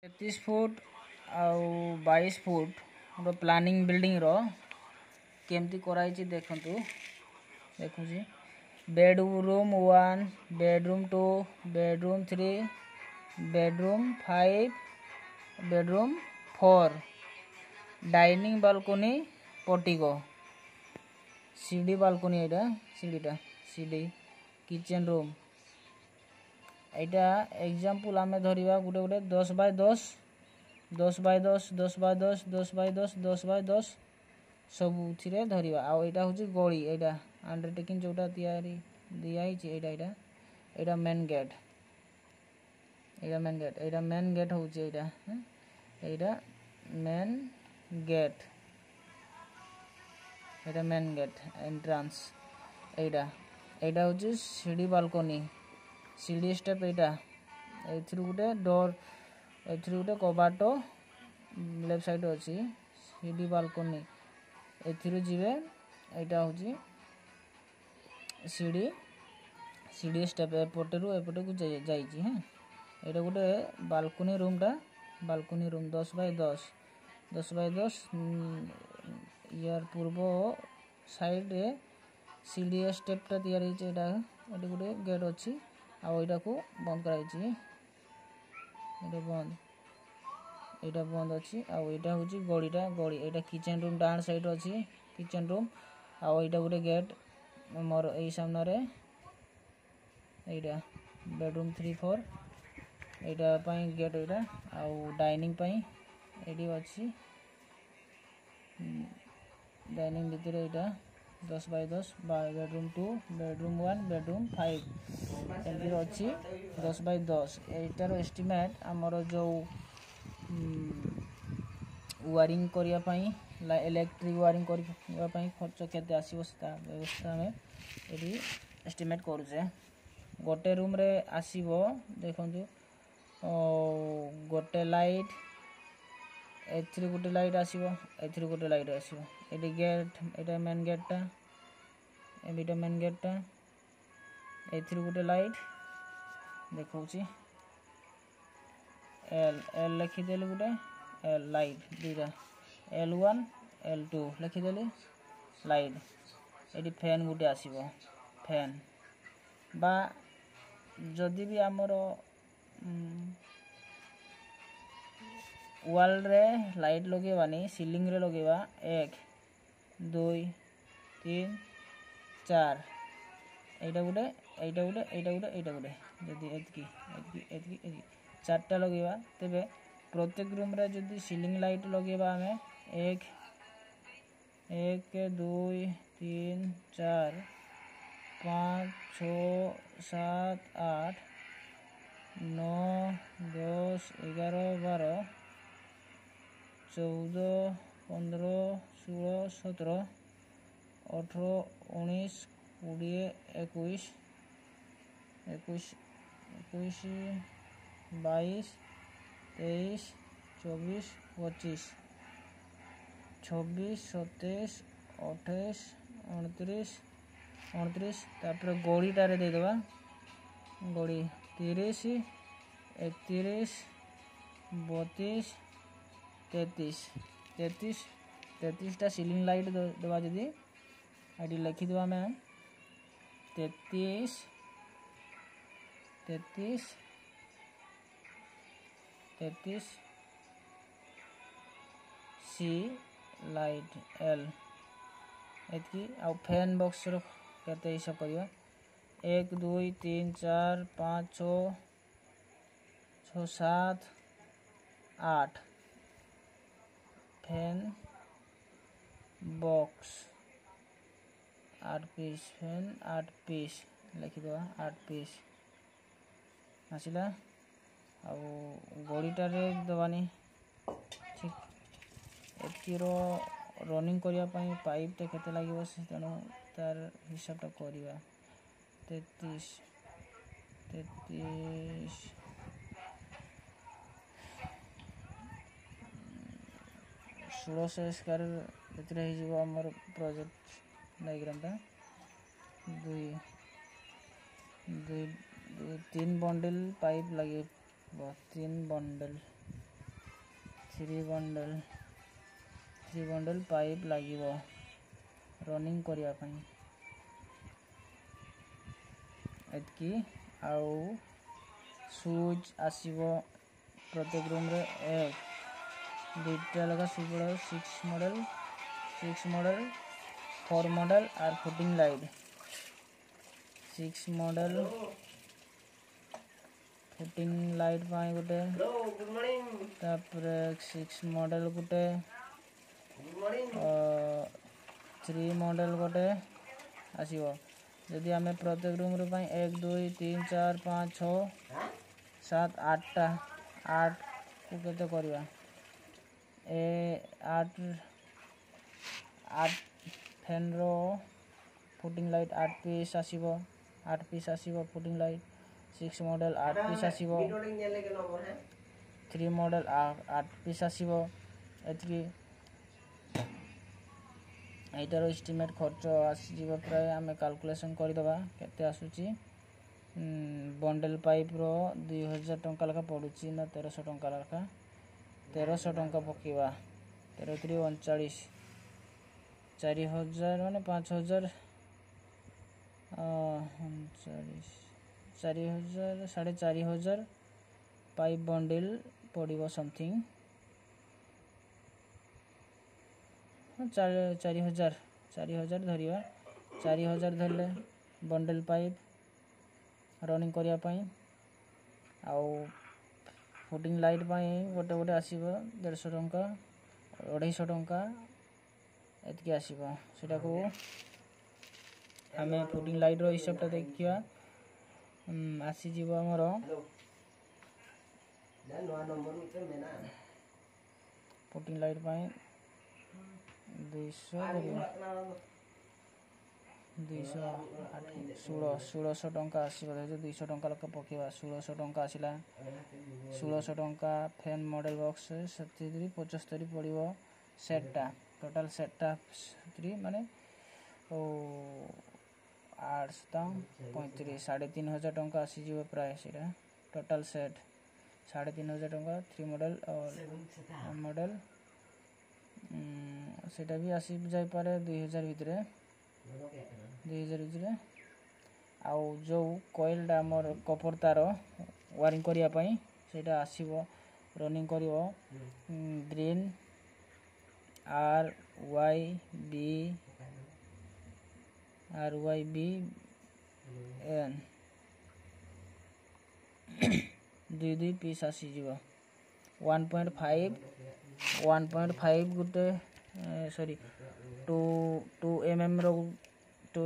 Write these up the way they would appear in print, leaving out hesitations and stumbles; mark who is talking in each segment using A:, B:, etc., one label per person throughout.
A: 33 foot आउ 22 foot गोटे planning building रो केमती कराई देखु देखुची bedroom 1 bedroom 2 bedroom 3 bedroom 5 bedroom 4 डाइनिंग बालकोनी पोर्टिको सीढ़ी बालकोनी एटा सीढ़ी किचन रूम एटा एग्जांपल आमे धरिबा गुटे गुटे 10 by 10 10 by 10 10 by 10 10 by 10 10 by 10 सब थिरे धरिबा आ एटा होची गली एटा अंडरटेकिंग जोटा तयारी दिया हिची एटा मेन गेट एटा मेन गेट होची एटा मेन गेट एंट्रेंस एटा होची सीढ़ी बालकोनी सीढ़ी स्टेप एटा एथिरु गुटे डोर एथिरु गुटे कबाटो लेफ्ट साइड अछि सीढ़ी बालकोनी एथिरु जिवे एटा होची सीढ़ी स्टेप एपटरु एपटे को जाईची हैं एटा गुटे बालकोनी रूम 10 बाय 10 बाय 10 यार पूर्व साइड रे सीढ़ी स्टेप ता तयार हिचे एटा गुटे गेट अछि आ एटा को बंद कराइची एटा बंद अछि आ एटा होची गड़ी एटा किचन रूम डान साइड अछि किचन रूम आ एटा गुटे गेट मोर एई सामने रे एटा बेडरूम 3 4 एटा पई गेट एटा आ डाइनिंग पई एडी अछि डाइनिंग भीतर एटा 10 बाय 10 बेडरूम 2 बेडरूम 1 बेडरूम 5 एंतिर अछि 10 बाय 10 एटार एस्टिमेट हमर जो वायरिंग करिया पई इलेक्ट्रिक वायरिंग करिया पई खर्च केते आसीबो ता व्यवस्था में एडी एस्टिमेट करूचे गोटे रूम रे आसीबो देखंतु गोटे लाइट एथिर गोटे लाइट आसीबो एथिर गोटे लाइट आसीबो एडी गेट एटा मेन गेट टा एथिर गोटे लाइट देखौची एल लिखि देले गोटे एल लाइट दीरा L1 L2 लिखि देले लाइट एडी फैन गोटे आसीबो फैन बा जदि भी हमरो वॉल रे लाइट लगेबानी सीलिंग रे लगेबा 1 2 3 4 एटा गुटे जदि एतकी चारटा लगेबा तबे प्रत्येक रूम रे जदि सीलिंग लाइट लगेबा हमें 1 2 3 4 5 6 7 8 9 10 11 12 14 15 16 17 18 19 20 21 22 23 24 25 26 27 28 29 तापर गोड़ी टारे दे देबा गोड़ी 30 31 32 33 टा सीलिंग लाइट देबा जदी आडी लिखि देबा मैं 33 सी लाइट एल एतकी आ फैन बॉक्स रो केते हिसाब करियो 1 2 3 4 5 6 6 7 8 fan box 8 piece fan 8 piece लिखि दवा 8 पीस आसिला आ गड़ीटा रे दवानी ठीक एतकी रो रनिंग करिया पई पाइप टे केते लागिवो से तनो तार हिसाबटा करिवा 33 1600 स्क्वायर भीतर ही जीव हमर प्रोजेक्ट डायग्राम टा 3 बंडल पाइप लगे 3 बंडल थ्री बंडल पाइप लगे रनिंग करने एतकी आउ सुच आसीबो प्रत्येक रूम रे एक दुईटा लगा सुच पड़ा 6 मॉडल 4 मॉडल और footing light 6 model footing light पाई गोटे तापर 6 मॉडल गोटे 3 मॉडल गोटे आसीबो यदि आम प्रत्येक रूम रे 1 2 3 4 5 6 7 8 8 को केते करवा ए 8 फैन रो फुटिंग लाइट 8 पीस आसीबो 8 पीस आसीबो फुटिंग लाइट 6 मॉडल 8 पीस आसीबो 3 मॉडल 8 पीस आसीबो एतकी एटार एस्टिमेट खर्च आसीब प्राय आम कैलकुलेशन करदे केते आसुची बंडल पाइप रो 2000 टंका लखा पड़ुची ना 1300 टंका लखा 1300 टंका पकेवा 13 3 39 4000 माने 5000 4000 4500 पाइप बंडल पड़ो समथिंग 4000 धरिया 4000 धरले बंडल पाइप रनिंग करिया पई आउ फुटिंग लाइट पई गोटे गोटे आसीबो 150 टंका 250 टंका एतकी आसीबो सेटा को हमें फुटिंग लाइट रो हिसाबटा देखिया आसी जीवो हमरो फुटिंग लाइट पई 1600 टंका आसीबो 200 टंका लका पकेवा 1600 टंका आसिला 1600 टंका फैन मॉडल बॉक्स 75 पड़िबो सेटटा टोटल सेटटा 3 माने ओ 8 35 3500 टंका आसी जीवो प्राय सेटा टोटल सेट 3500 टंका 3 मॉडल और मॉडल सेटा भी आसी जाई पारे 2000 भितरे आउ जो कोइल डा मोर कपर तार वायरिंग करिया पई सेटा आसीबो रनिंग करिवो ग्रीन RYB N दुई पीस आसी जीवो 1.5 गुटे सॉरी 2 mm रो 2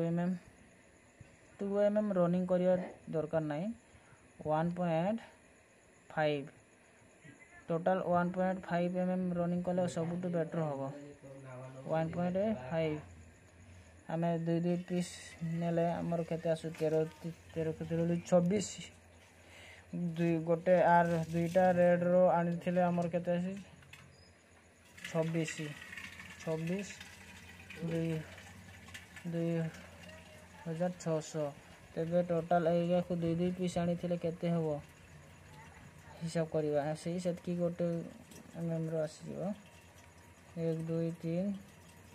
A: mm रनिंग करिया दरकार नाही 1.5 टोटल 1.5 mm रनिंग कले सबुठ बेटर होबो 1.5 आमे दुई पीस नेले हमर केते आसु 13 26 दुई गोटे आर दुईटा रेड रो आनी थिले हमर केते आसी 26 2600 तेबे टोटल एगा को दुई पीस आनी थिले केते हबो हिसाब करबा सही सेतकी गोटे एमएम रो आसी जीवो 1 2 3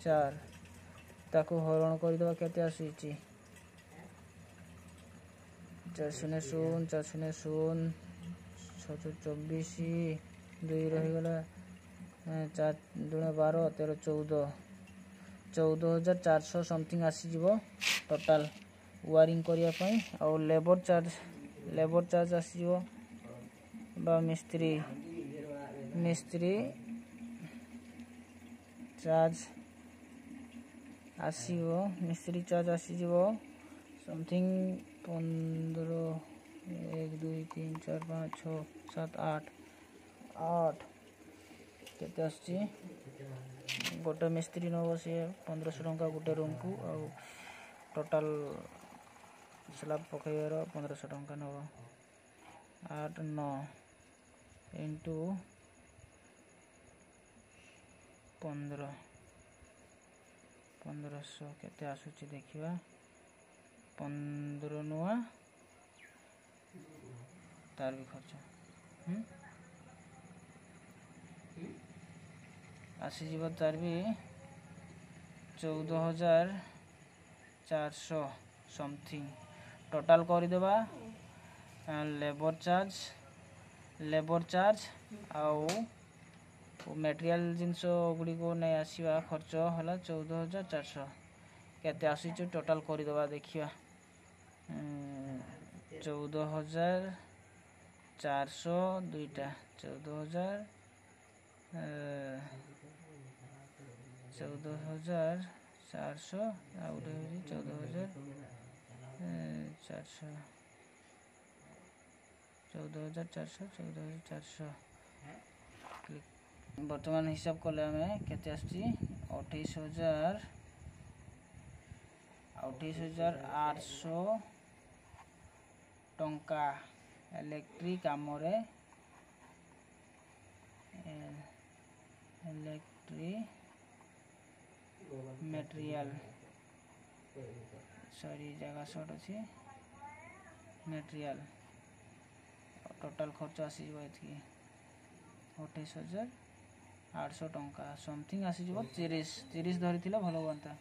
A: 4 ताको हरण कर देबा केते आसीची 400 624 2 रही गला 4 दुणे 12 13 14,400 समथिंग आसी जीवो टोटल वायरिंग करिया पई और लेबर चार्ज आसी जीवो बा मिस्त्री चार्ज आसीबो मिस्त्री चार्ज आसी जीवो समथिंग 15 1 2 3 4 5 6 7 8 केते आसी गोटे मिस्त्री न बसी 1500 टंका गोटे रूम को और टोटल स्लैब पकईर 1500 टंका नब 8 9 इंटू 1500 केते आसुची देखिबा 15 नुआ तार भी खर्च आसीज तार भी 14,400 समथिंग टोटाल करदेबा लेबर चार्ज आउ मटेरियल जिनस गुड़ी को नहीं आसवा खर्च है 14,400 केते आसी टोटाल करदेबा देखिया 14,400 दुईटा 14,400 आ 14,400 14,400 बर्तमान हिसाब कले आम केते 28,800 टंका electric Amre electric material sorry जगह शॉर्ट अच्छी मटेरियल टोटाल खर्च आसी 28,800 टंका समथिंग आसी 30 धरी भल हाँ।